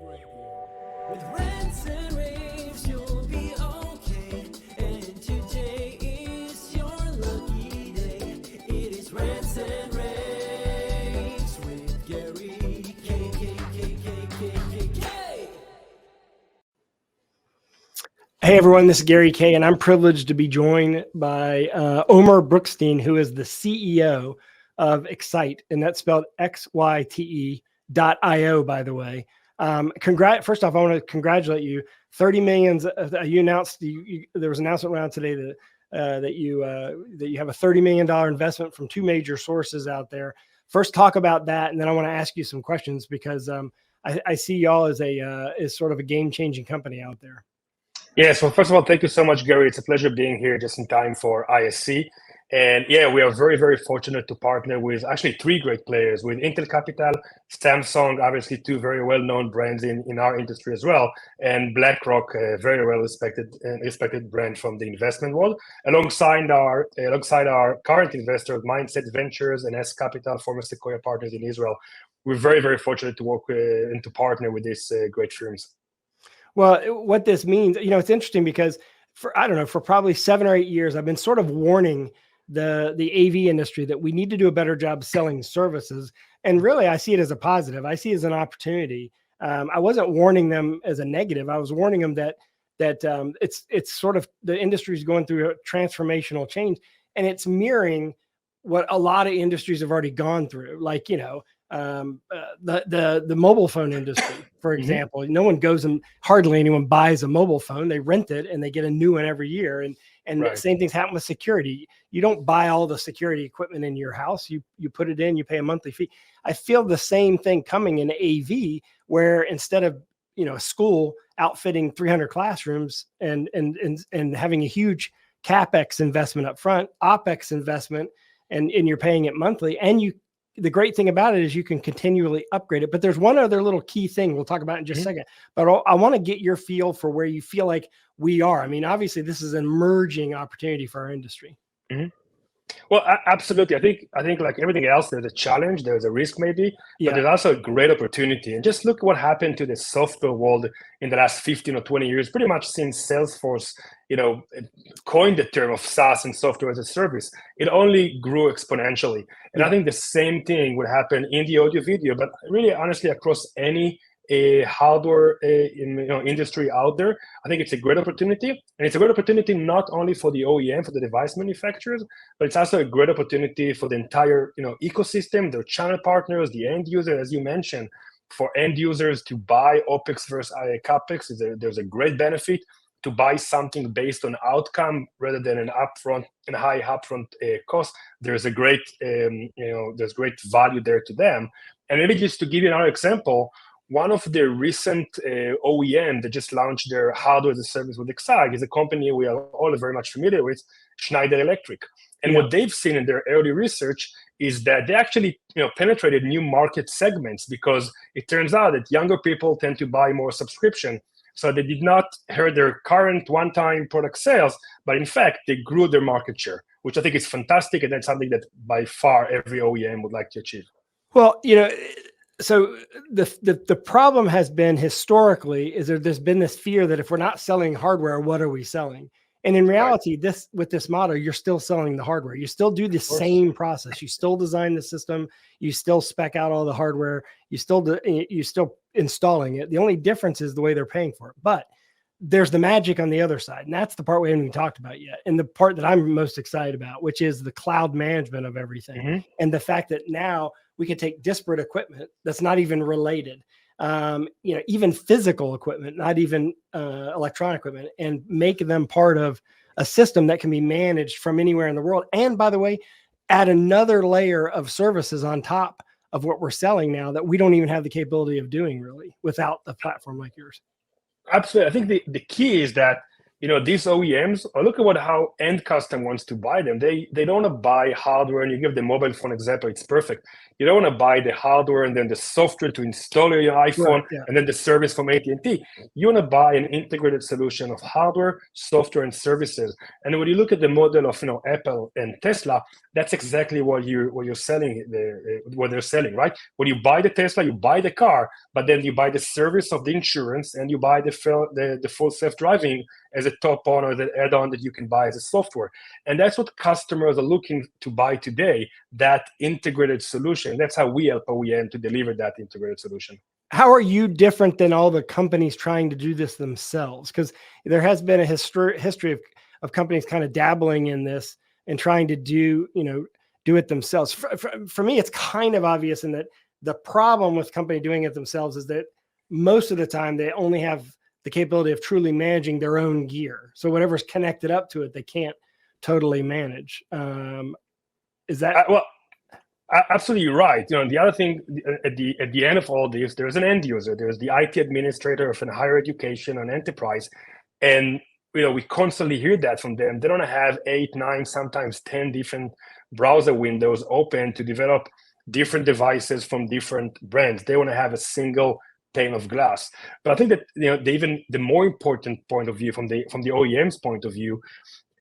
With rants and raves, you'll be okay. And today is your lucky day. It is rants and raves with Gary K. Hey everyone, this is Gary K, and I'm privileged to be joined by Omer Brookstein, who is the CEO of Xyte, and that's spelled XYTE.io, by the way. First off, I want to congratulate you. 30 million. You announced there was an announcement around today that you have a $30 million investment from two major sources out there. First, talk about that, and then I want to ask you some questions because I see y'all as sort of a game-changing company out there. Yes, well, first of all, thank you so much, Gary. It's a pleasure being here just in time for ISC. And yeah, we are very, very fortunate to partner with actually three great players, with Intel Capital, Samsung, obviously two very well-known brands in our industry as well, and BlackRock, a very well-respected brand from the investment world, alongside our current investors, Mindset Ventures and S Capital, former Sequoia partners in Israel. We're very, very fortunate to work and to partner with these great firms. Well, what this means, it's interesting because for probably 7 or 8 years, I've been sort of warning the AV industry that we need to do a better job selling services. And really, I see it as a positive. I see it as an opportunity. I wasn't warning them as a negative. I was warning them that it's sort of the industry is going through a transformational change, and it's mirroring what a lot of industries have already gone through. Like, the mobile phone industry, for example. No one goes and hardly anyone buys a mobile phone. They rent it and they get a new one every year. And right. The same things happen with security. You don't buy all the security equipment in your house. You put it in, you pay a monthly fee. I feel the same thing coming in AV, where instead of a school outfitting 300 classrooms and having a huge CapEx investment up front, OpEx investment, and you're paying it monthly, and the great thing about it is you can continually upgrade it. But there's one other little key thing we'll talk about in just a second. But I want to get your feel for where you feel like we are. I mean, obviously, this is an emerging opportunity for our industry. Well, absolutely. I think like everything else, there's a challenge, there's a risk maybe, but there's also a great opportunity. And just look what happened to the software world in the last 15 or 20 years, pretty much since Salesforce, coined the term of SaaS and software as a service. It only grew exponentially. And I think the same thing would happen in the audio video, but really honestly across any hardware industry out there. I think it's a great opportunity, and it's a great opportunity not only for the OEM, for the device manufacturers, but it's also a great opportunity for the entire ecosystem, their channel partners, the end user, as you mentioned. For end users to buy OpEx versus CapEx, there's a great benefit to buy something based on outcome rather than an high upfront cost. There's a great there's great value there to them. And maybe just to give you another example, one of the recent OEM that just launched their hardware as a service with Xyte is a company we are all very much familiar with, Schneider Electric. And what they've seen in their early research is that they actually penetrated new market segments, because it turns out that younger people tend to buy more subscription. So they did not hurt their current one-time product sales, but in fact, they grew their market share, which I think is fantastic. And that's something that by far every OEM would like to achieve. Well, so the problem has been historically is there's been this fear that if we're not selling hardware, what are we selling? And in reality, with this model, you're still selling the hardware. You still do the same process. You still design the system. You still spec out all the hardware. You still installing it. The only difference is the way they're paying for it. But there's the magic on the other side, and that's the part we haven't even talked about yet. And the part that I'm most excited about, which is the cloud management of everything, and the fact that now we can take disparate equipment that's not even related, even physical equipment, not even electronic equipment, and make them part of a system that can be managed from anywhere in the world. And by the way, add another layer of services on top of what we're selling now that we don't even have the capability of doing really without a platform like yours. Absolutely. I think the key is that these OEMs, or look at how end customer wants to buy them. They don't want to buy hardware, and you give the mobile phone example, it's perfect. You don't want to buy the hardware and then the software to install your iPhone, Right, yeah. and then the service from AT&T. You want to buy an integrated solution of hardware, software, and services. And when you look at the model of Apple and Tesla, that's exactly what you're selling, what they're selling, right? When you buy the Tesla, you buy the car, but then you buy the service of the insurance, and you buy the full self-driving as a top-on or the add-on that you can buy as a software. And that's what customers are looking to buy today, that integrated solution. That's how we help OEM to deliver that integrated solution. How are you different than all the companies trying to do this themselves? Because there has been a history of companies kind of dabbling in this and trying to do it themselves. For me, it's kind of obvious in that the problem with company doing it themselves is that most of the time they only have the capability of truly managing their own gear. So whatever's connected up to it, they can't totally manage. Is that well? Absolutely right. The other thing at the end of all this, there's an end user. There's the IT administrator of a higher education, an enterprise, and we constantly hear that from them. They don't have 8, 9, sometimes 10 different browser windows open to develop different devices from different brands. They want to have a single pane of glass. But I think that the more important point of view from the OEM's point of view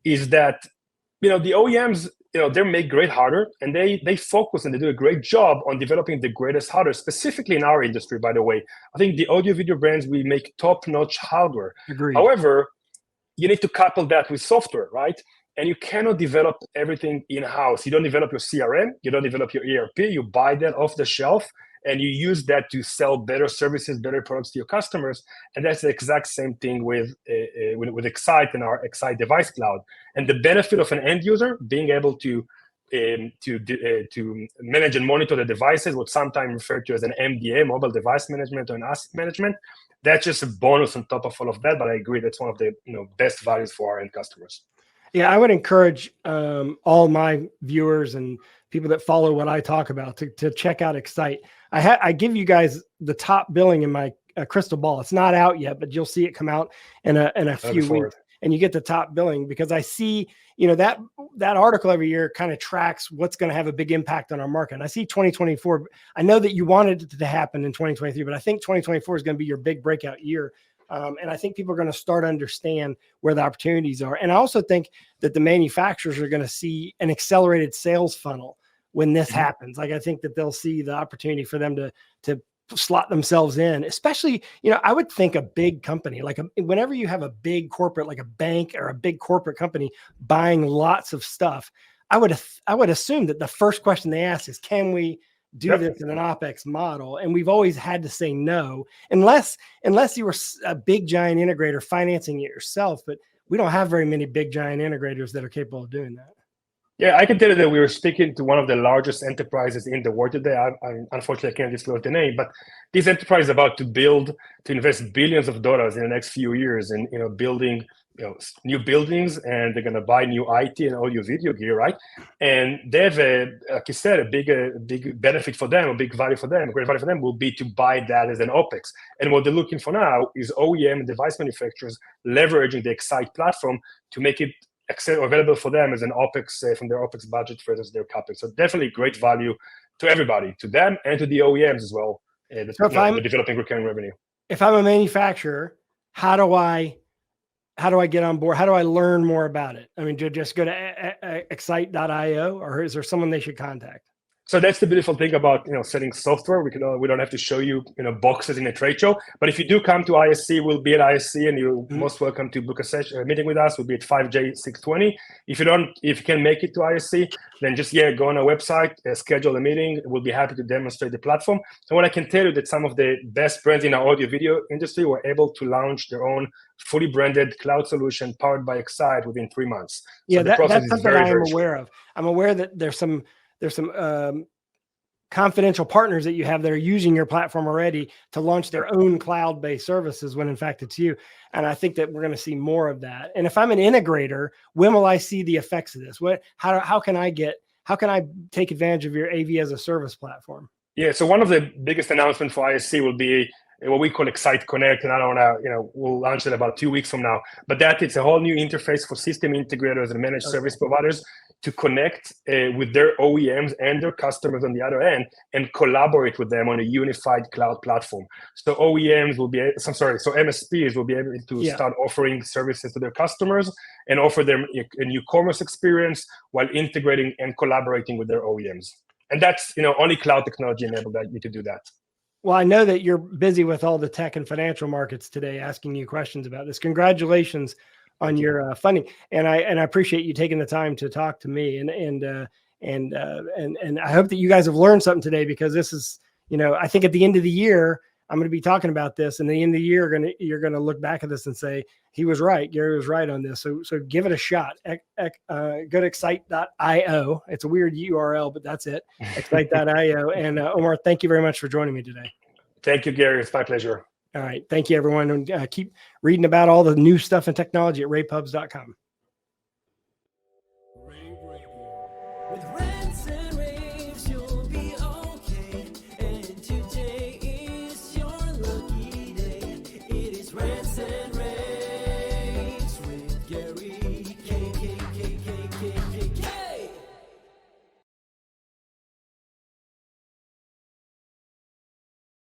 is that the OEMs they make great hardware, and they focus and they do a great job on developing the greatest hardware, specifically in our industry, by the way. I think the audio video brands, we make top-notch hardware. Agreed. However, you need to couple that with software, right? And you cannot develop everything in-house. You don't develop your CRM, you don't develop your ERP, you buy that off the shelf, and you use that to sell better services, better products to your customers. And that's the exact same thing with Xyte and our Xyte device cloud. And the benefit of an end user being able to manage and monitor the devices, what's sometimes referred to as an MDA, mobile device management, or an asset management, that's just a bonus on top of all of that. But I agree, that's one of the best values for our end customers. Yeah, I would encourage all my viewers and people that follow what I talk about to check out Xyte. I give you guys the top billing in my crystal ball. It's not out yet, but you'll see it come out in a few weeks, and you get the top billing because I see that article every year kind of tracks what's going to have a big impact on our market. And I see 2024. I know that you wanted it to happen in 2023, but I think 2024 is going to be your big breakout year. And I think people are going to start to understand where the opportunities are. And I also think that the manufacturers are going to see an accelerated sales funnel when this happens. Like, I think that they'll see the opportunity for them to slot themselves in, especially, I would think a big company, like whenever you have a big corporate, like a bank or a big corporate company buying lots of stuff, I would assume that the first question they ask is, can we do this in an OpEx model? And we've always had to say no, unless you were a big giant integrator financing it yourself. But we don't have very many big giant integrators that are capable of doing that. Yeah, I can tell you that we were speaking to one of the largest enterprises in the world today. I unfortunately, I can't disclose the name, but this enterprise is about to invest billions of dollars in the next few years in building new buildings, and they're going to buy new IT and audio video gear, right? And they have like you said, a big benefit for them, a big value for them, a great value for them will be to buy that as an OpEx. And what they're looking for now is OEM and device manufacturers leveraging the Xyte platform to make it available for them as an OpEx from their OpEx budget versus their CapEx. So definitely great value to everybody, to them and to the OEMs as well. The developing recurring revenue. If I'm a manufacturer, how do I get on board? How do I learn more about it? I mean, just go to xyte.io, or is there someone they should contact? So that's the beautiful thing about selling software. We don't have to show you boxes in a trade show. But if you do come to ISC, we'll be at ISC, and you're most welcome to book a meeting with us. We'll be at 5J620. If you can make it to ISC, then just go on our website, schedule a meeting. We'll be happy to demonstrate the platform. And what I can tell you that some of the best brands in our audio video industry were able to launch their own fully branded cloud solution powered by Xyte within 3 months. Yeah, so that's something I am aware of. I'm aware that there's some confidential partners that you have that are using your platform already to launch their own cloud-based services when in fact it's you. And I think that we're going to see more of that. And if I'm an integrator, when will I see the effects of this? How can I take advantage of your AV as a service platform? Yeah, so one of the biggest announcements for ISC will be what we call Xyte Connect, and I don't want to, we'll launch it about 2 weeks from now. But that it's a whole new interface for system integrators and managed service providers to connect with their OEMs and their customers on the other end and collaborate with them on a unified cloud platform. So OEMs will be, so MSPs will be able to start offering services to their customers and offer them a new commerce experience while integrating and collaborating with their OEMs. And that's, only cloud technology enabled you to do that. Well, I know that you're busy with all the tech and financial markets today, asking you questions about this. Congratulations on your funding, and I appreciate you taking the time to talk to me. And I hope that you guys have learned something today, because this is, I think at the end of the year I'm going to be talking about this, and at the end of the year you're going to look back at this and say he was right. Gary was right on this. So give it a shot. Go to Xyte.io. It's a weird URL, but that's it. Xyte.io. And Omer, thank you very much for joining me today. Thank you, Gary. It's my pleasure. All right. Thank you, everyone. And keep reading about all the new stuff in technology at ravepubs.com.